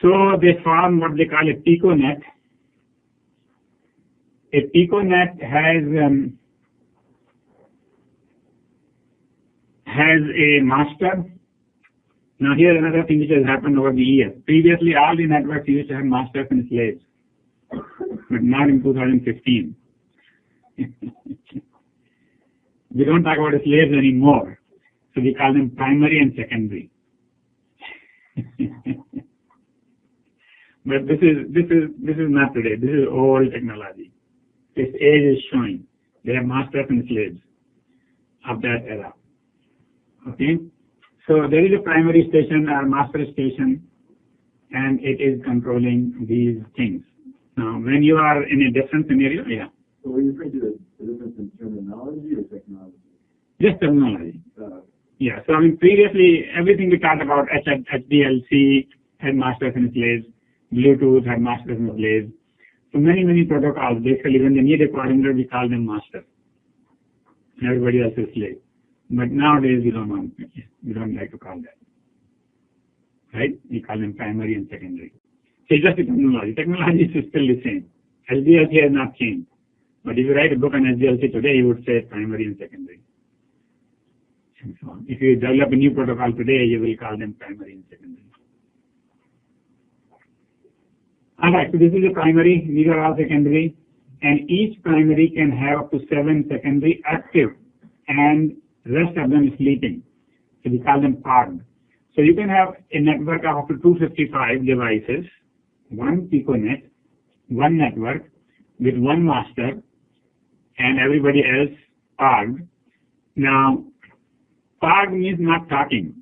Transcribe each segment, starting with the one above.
So they form what they call a Piconet. A Piconet has a master. Now here another thing which has happened over the years. Previously all the networks used to have masters and slaves, but not in 2015. We don't talk about slaves anymore, so we call them primary and secondary. But this is not today. This is old technology. This age is showing. They have masters and slaves of that era. Okay? So there is a primary station or master station, and it is controlling these things. Now, when you are in a different scenario, yeah. So are you referring to the difference in terminology or technology? Just terminology. Yeah. So I mean, previously everything we talked about, HDLC had masters and slaves, Bluetooth had masters and slaves. So many protocols. Basically, when they need a coordinator, we call them master. Everybody else is slave. But nowadays we don't like to call that. Right? We call them primary and secondary. So it's just the technology. Technology is still the same. SDLC has not changed. But if you write a book on SDLC today, you would say primary and secondary. And so on. If you develop a new protocol today, you will call them primary and secondary. Alright, so this is a primary, these are all secondary, and each primary can have up to 7 secondary active, and rest of them is sleeping. So we call them parked. So you can have a network of up to 255 devices, one Piconet, one network with one master, and everybody else parked. Now, parked means not talking.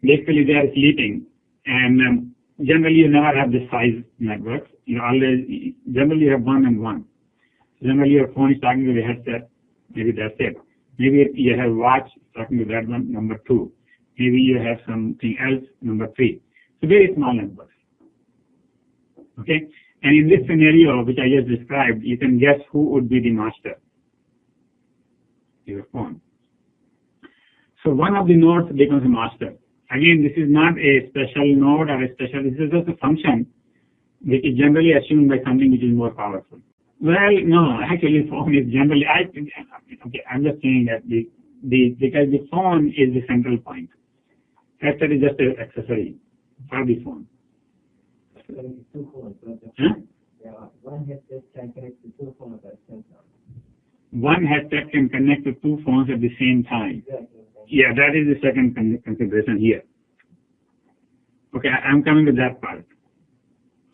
Basically, they are sleeping, and generally you never have this size networks. You always, generally you have one and one. Generally your phone is talking to the headset, maybe that's it. Maybe you have watch talking to that one, number 2. Maybe you have something else, number 3. So very small networks. Okay? And in this scenario, which I just described, you can guess who would be the master. Your phone. So one of the nodes becomes a master. Again, this is not a special node or a special, this is just a function which is generally assumed by something which is more powerful. Well, no, actually phone is generally, I'm just saying that because the phone is the central point. Headset is just an accessory for the phone. Two phones, huh? Yeah, one headset can connect to 2 phones at the same time. One headset can connect to 2 phones at the same time. Exactly. Yeah, that is the second consideration here. Okay, I'm coming to that part.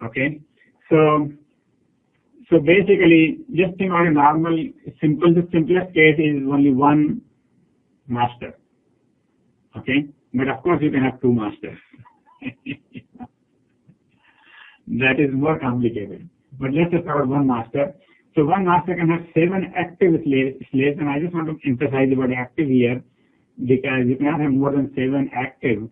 Okay, so basically, just think about a normal, the simplest case is only one master. Okay, but of course you can have 2 masters. That is more complicated. But let's just cover one master. So one master can have 7 active slaves, and I just want to emphasize about active here, because you cannot have more than 7 active,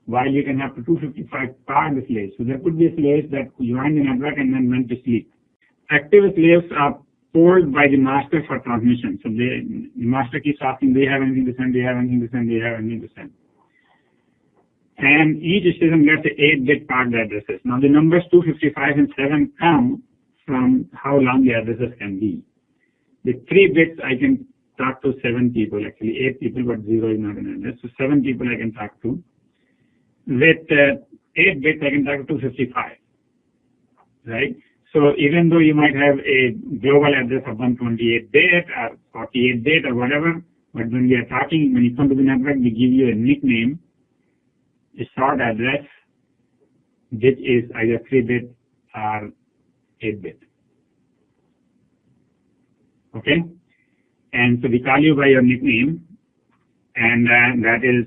while you can have 255 parked slaves. So there could be slaves that joined the network and then went to sleep. Active slaves are polled by the master for transmission. So the master keeps asking, do you have anything to send, do you have anything to send, do you have anything to send? And each station gets 8-bit parked addresses. Now the numbers 255 and 7 come from how long the addresses can be. The 3 bits I can talk to 7 people, actually 8 people, but 0 is not an address. So 7 people I can talk to. With 8 bits I can talk to 255, right? So even though you might have a global address of 128-bit or 48-bit or whatever, but when we are talking, when you come to the network, we give you a nickname, a short address, which is either 3-bit or 8-bit. Okay? And so we call you by your nickname, and that is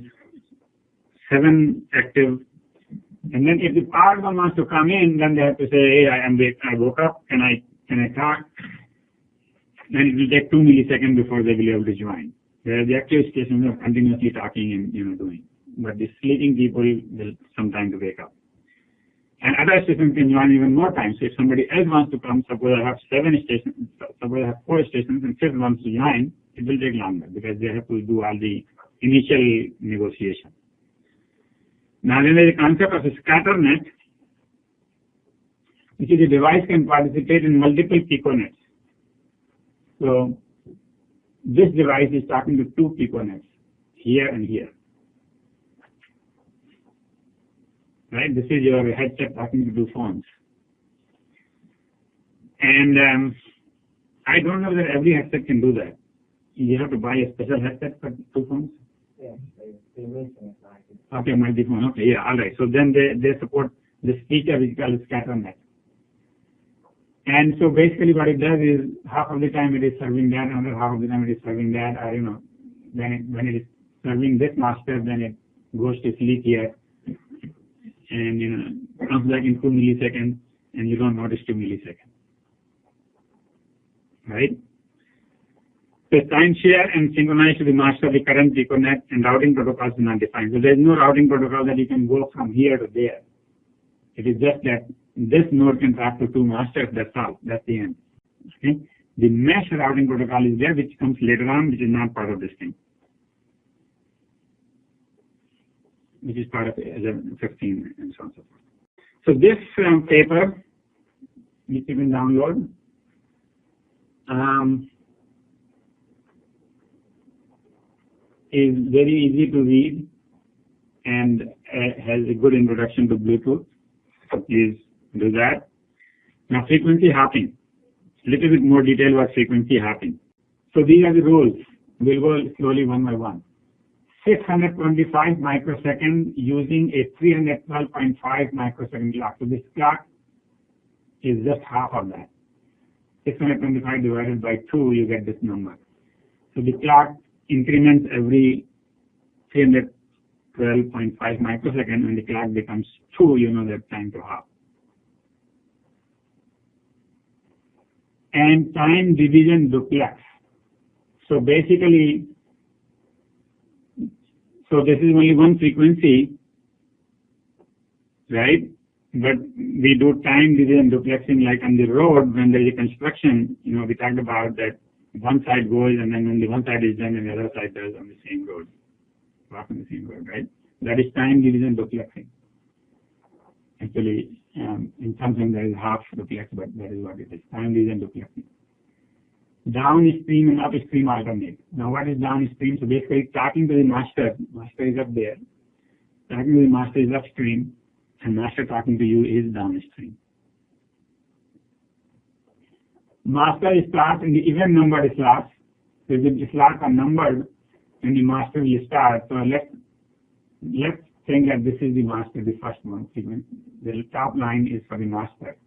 7 active. And then if the parked one wants to come in, then they have to say, hey, I woke up, can I talk? Then it will take 2 milliseconds before they will be able to join. Whereas the active stations are continuously talking and doing. But the sleeping people will sometime to wake up. And other stations can join even more time. So if somebody else wants to come, suppose I have 7 stations, suppose I have 4 stations and 5th wants to join, it will take longer because they have to do all the initial negotiation. Now then there is a concept of a scatter net, which is a device can participate in multiple piconets. So this device is talking to two piconets, here and here. Right? This is your headset talking to two phones. And I don't know that every headset can do that. You have to buy a special headset for two phones? Yeah, they mention it like it. Okay, multi-phone. Okay, yeah, all right. So then they support this feature which is called scatter net. And so basically what it does is half of the time it is serving that, another half of the time it is serving that, or when it is serving this master, then it goes to sleep here, and comes back in 2 milliseconds, and you don't notice 2 milliseconds. Right? So time share and synchronize to the master of the current Piconet, and routing protocols are not defined. So there is no routing protocol that you can go from here to there. It is just that this node can talk to two masters, that's all, that's the end. Okay? The mesh routing protocol is there, which comes later on, which is not part of this thing, which is part of 15 and so on and so forth. So this paper, which you can download, is very easy to read and has a good introduction to Bluetooth. So please do that. Now frequency hopping. A little bit more detail about frequency hopping. So these are the rules. We'll go slowly one by one. 625 microseconds using a 312.5 microsecond clock. So this clock is just half of that. 625 divided by 2, you get this number. So the clock increments every 312.5 microseconds. When the clock becomes 2, you know that time to hop. And time division duplex. So basically, so this is only one frequency, right? But we do time division duplexing like on the road when there is a construction. We talked about that one side goes, and then when the one side is done, and the other side does on the same road, walk on the same road, right? That is time division duplexing. Actually, in something there is half duplex, but that is what it is, time division duplexing. Downstream and upstream alternate. Now what is downstream? So basically talking to the master is up there, talking to the master is upstream, and master talking to you is downstream. Master starts in the even numbered slots. So the slots are numbered and the master will start. So let's think that this is the master, the first one segment. The top line is for the master.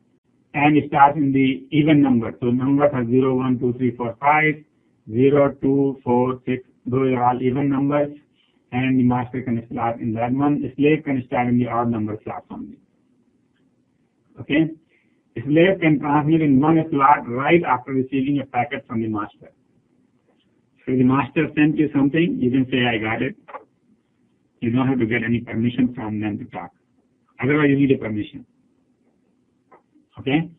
And it starts in the even number. So numbers are 0, 1, 2, 3, 4, 5, 0, 2, 4, 6. Those are all even numbers. And the master can start in that one. The slave can start in the odd number slots only. Okay? The slave can transmit in one slot right after receiving a packet from the master. So the master sent you something, you can say, I got it. You don't have to get any permission from them to talk. Otherwise, you need a permission. Okay?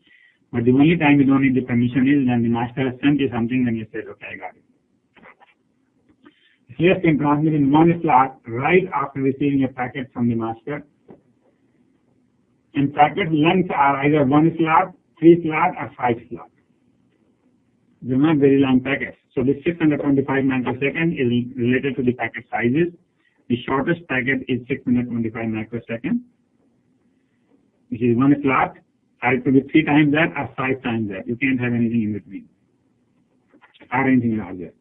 But the only time you don't need the permission is when the master has sent you something, then you say, okay, I got it. The slave can transmit in one slot right after receiving a packet from the master. And packet lengths are either 1 slot, 3 slot, or 5 slots. They're not very long packets. So this 625 microseconds is related to the packet sizes. The shortest packet is 625 microseconds, which is 1 slot, or it could be 3 times that or 5 times that. You can't have anything in between, or anything larger.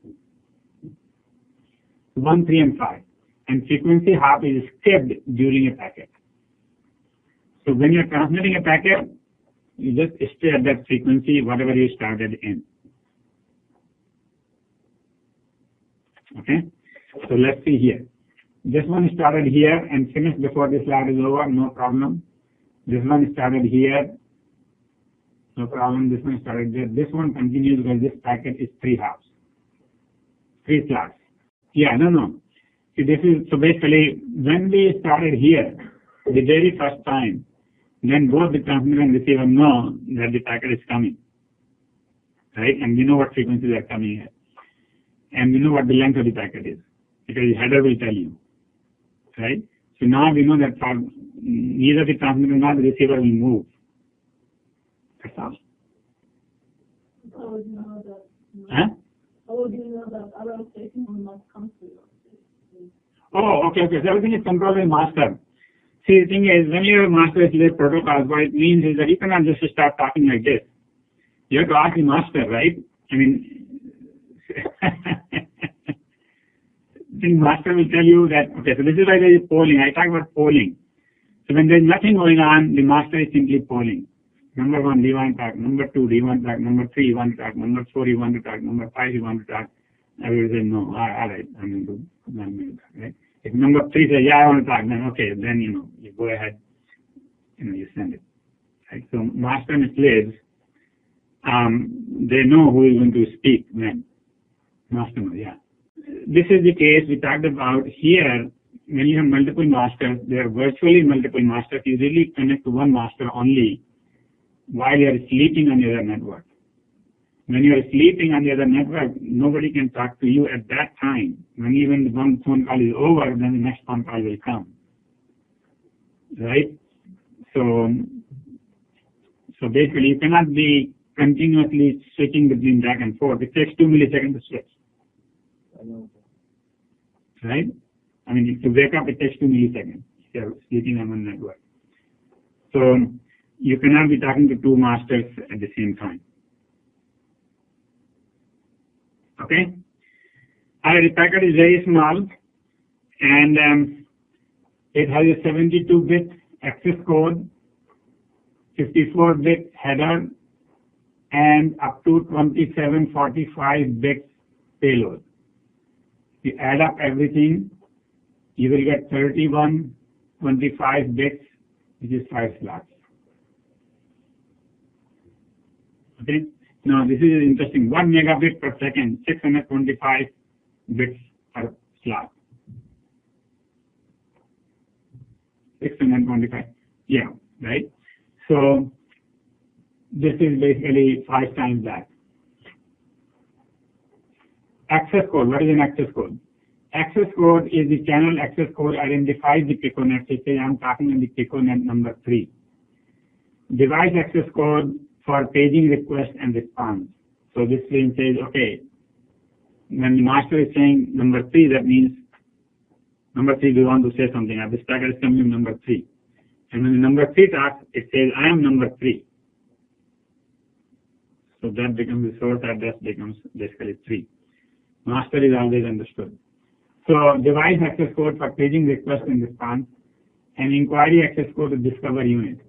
1, 3, and 5. And frequency hop is skipped during a packet. So when you're transmitting a packet, you just stay at that frequency, whatever you started in. Okay? So let's see here. This one started here and finished before this slot is over, no problem. This one started here, no problem. This one started there. This one continues because this packet is 3 hops, 3 slots. Yeah, no. See, this is, so basically, when we started here, the very first time, then both the transmitter and receiver know that the packet is coming, right? And we know what frequencies are coming at. And we know what the length of the packet is, because the header will tell you, right? So now we know that for neither the transmitter nor the receiver will move. That's all. How would you know that? Huh? How would you know that other station will not come to you? Oh, okay. So everything is controlled by master. See, the thing is, when you have master-slave protocols, what it means is that you cannot just start talking like this. You have to ask the master, right? I mean, the master will tell you that, okay, so this is why there is polling. I talk about polling. So when there is nothing going on, the master is simply polling. Number 1, do you want to talk? Number 2, do you want to talk? Number 3, you want to talk? Number 4, you want to talk? Number 5, you want to talk? I will say, no, all right, I'm going to talk, right? If number 3 says, yeah, I want to talk, then okay, then, you go ahead, you send it, right? So master and slaves, they know who is going to speak when. Master knows, yeah. This is the case we talked about here. When you have multiple masters, there are virtually multiple masters. You really connect to one master only while you are sleeping on the other network. When you are sleeping on the other network, nobody can talk to you at that time. When even the one phone call is over, then the next phone call will come. Right? So basically, you cannot be continuously switching between back and forth. It takes 2 milliseconds to switch. Right? I mean, to wake up, it takes 2 milliseconds if you're sleeping on one network. So you cannot be talking to 2 masters at the same time. Okay? Our packet is very small, and it has a 72-bit access code, 54-bit header, and up to 2745 bits payload. You add up everything, you will get 3125 bits, which is 5 slots. Okay? Now this is interesting. 1 megabit per second, 625 bits per slot. 625. Yeah, right? So this is basically 5 times that. Access code. What is an access code? Access code is the channel access code identifies the Piconet. Say I'm talking in the Piconet number 3. Device access code for paging request and response. So this screen says, okay, when the master is saying number 3, that means number 3 we want to say something. This packet is coming number 3. And when the number 3 talks, it says, I am number 3. So that becomes the source address becomes basically 3. Master is always understood. So device access code for paging request and response, and inquiry access code to discover unit.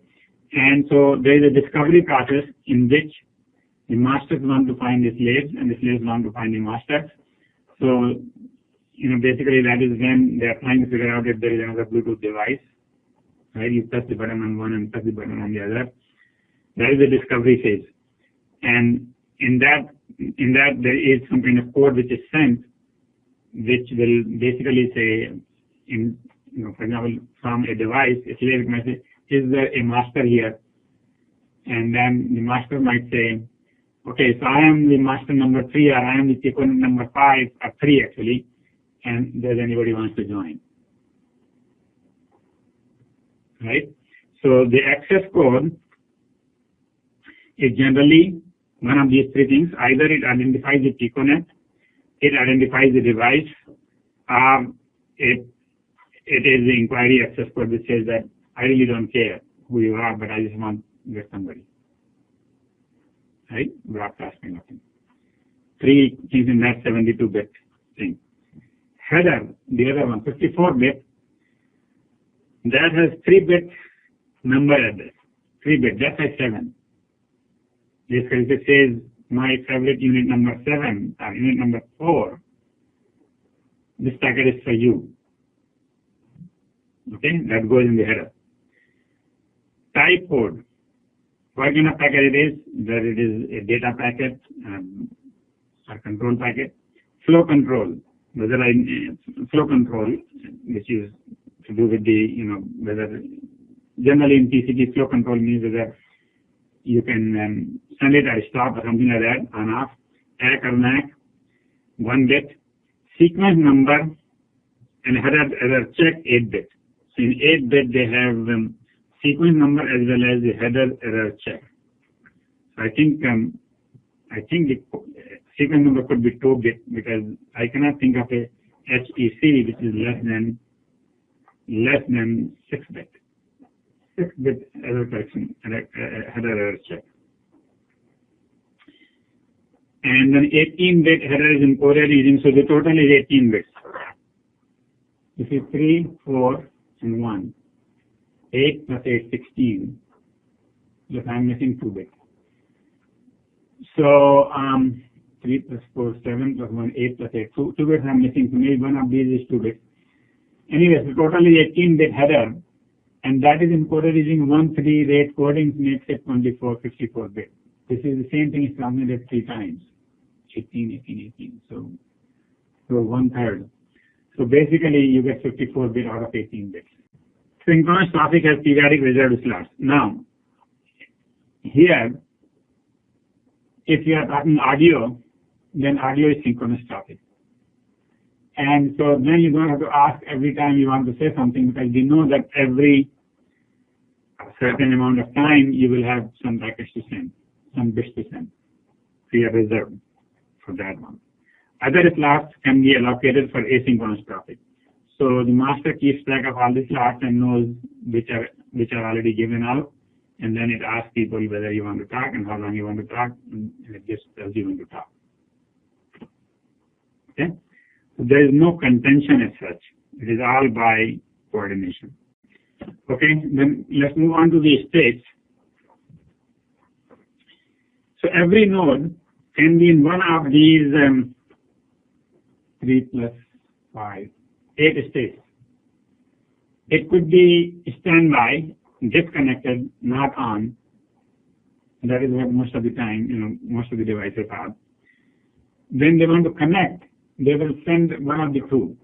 And so there is a discovery process in which the masters want to find the slaves and the slaves want to find the masters. So, basically that is when they are trying to figure out if there is another Bluetooth device. Right? You press the button on one and press the button on the other. That is the discovery phase. And in that there is some kind of code which is sent, which will basically say, for example, from a device, a slave message, is there a master here? And then the master might say, okay, so I am the master number 3, or I am the Piconet number 5, or 3 actually, and does anybody wants to join? Right? So the access code is generally one of these 3 things. Either it identifies the Piconet, it identifies the device, it is the inquiry access code which says that I really don't care who you are, but I just want to get somebody. Right? Broadcasting of thing. 3 things in that 72-bit thing. Header, the other one, 54-bit, that has 3-bit number address. 3-bit, that has 7. This it says my favorite unit number 7 or unit number 4. This packet is for you. Okay, that goes in the header. Type code. What kind of packet it is? That it is a data packet or control packet. Flow control. Flow control, which is to do with the, whether generally in TCP flow control means whether you can send it or stop or something like that, on off, ACK or MAC, 1 bit, sequence number, and header check 8 bit. So in 8-bit they have sequence number as well as the header error check. So I think the sequence number could be 2-bit because I cannot think of a HEC which is less than 6-bit. 6-bit error correction, header error check. And then 18-bit header is encoded using, so the total is 18 bits. This is 3, 4, and 1. 8 plus 8, 16. Yes, I'm missing 2 bits. So 3 plus 4, 7 plus 1, 8 plus 8. 2 bits I'm missing, so maybe one of these is 2 bits. Anyway, the total is 18-bit header, and that is encoded using 1-3 rate coding, makes it 54 bit. This is the same thing is transmitted 3 times. 18, 18, 18. So 1/3. So basically you get 54 bit out of 18 bits. Synchronous traffic has periodic reserved slots. Now, here, if you are talking audio, then audio is synchronous traffic. And so then you don't have to ask every time you want to say something because you know that every certain amount of time you will have some packets to send, some bits to send. So you are reserved for that one. Other slots can be allocated for asynchronous traffic. So the master keeps track of all the slots and knows which are already given out, and then it asks people whether you want to talk and how long you want to talk, and it just tells you when to talk. Okay? So there is no contention as such. It is all by coordination. Okay, then let's move on to the states. So every node can be in one of these 3 plus 5, 8 states. It could be standby, disconnected, not on. That is what most of the time, most of the devices have. When they want to connect, they will send one of the two,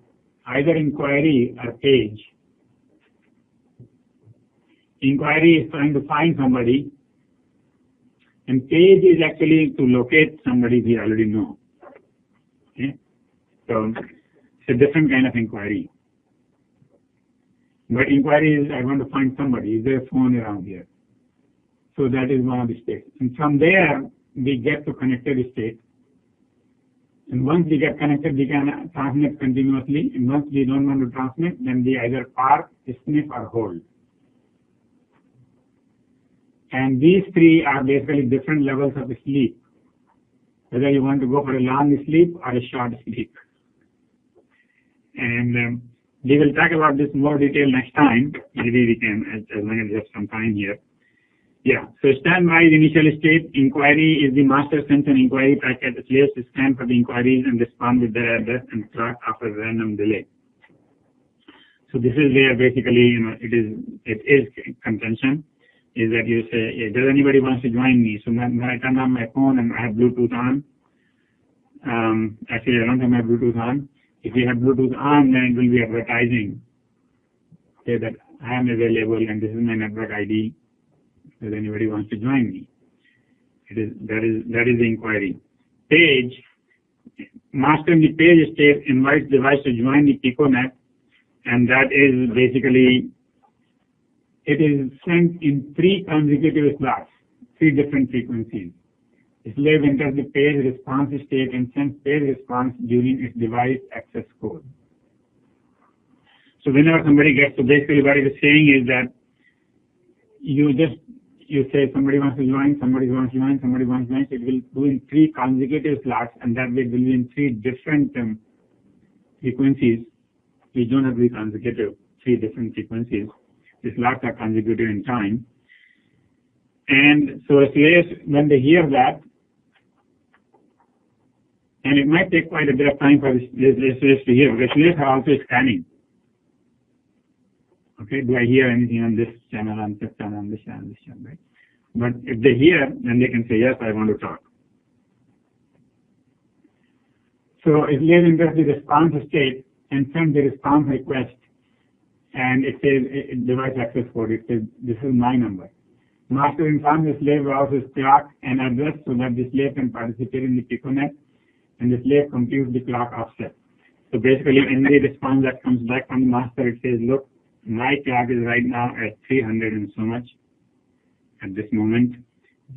either inquiry or page. Inquiry is trying to find somebody, and page is actually to locate somebody we already know. Okay? So it's a different kind of inquiry. But inquiry is, I want to find somebody. Is there a phone around here? So that is one of the states. And from there, we get to connected state. And once we get connected, we can transmit continuously. And once we don't want to transmit, then we either park, sniff, or hold. And these three are basically different levels of sleep. Whether you want to go for a long sleep or a short sleep. And we will talk about this in more detail next time. Maybe we can, as long as we have some time here. Yeah, so standby is initial state. Inquiry is the master sends an inquiry packet. Slaves scan for the inquiries and respond with their address and clock after random delay. So this is where basically, it is contention. Is that you say, does anybody wants to join me? So when I turn on my phone and I have Bluetooth on, actually I don't have my Bluetooth on. If you have Bluetooth on, then it will be advertising. Say that I am available and this is my network ID. Does anybody wants to join me? That is the inquiry. Page, master in the page state invites device to join the Piconet, and that is basically, it is sent in 3 consecutive slots, 3 different frequencies. The slave enters the page response state and sends page response during its device access code. So whenever somebody gets, so basically what it is saying is that you say somebody wants to join, somebody wants to join, somebody wants to join. So it will do in 3 consecutive slots, and that way it will be in 3 different frequencies. We don't have to be consecutive, 3 different frequencies. The slots are consecutive in time. And so slaves, when they hear that, and it might take quite a bit of time for the slaves to hear, because slaves are also scanning. Okay, do I hear anything on this channel, on this channel, on this channel, this channel, right? But if they hear, then they can say, yes, I want to talk. So if slave enters the response state and sends the response request, and it says device access code, it says, this is my number. Master informs the slave about his clock and address so that the slave can participate in the Piconet, and the slave computes the clock offset. So basically, in the response that comes back from the master, it says, look, my clock is right now at 300 and so much at this moment,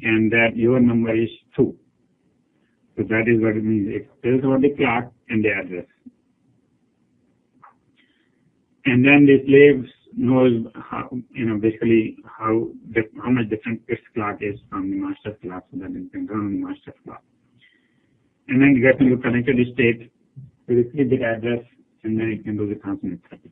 and that your number is 2. So that is what it means. It tells about the clock and the address. And then the slave knows how, basically how much different its clock is from the master clock, so that it can run on the master clock. And then get into connected state to receive the address, and then it can do the consonant therapy.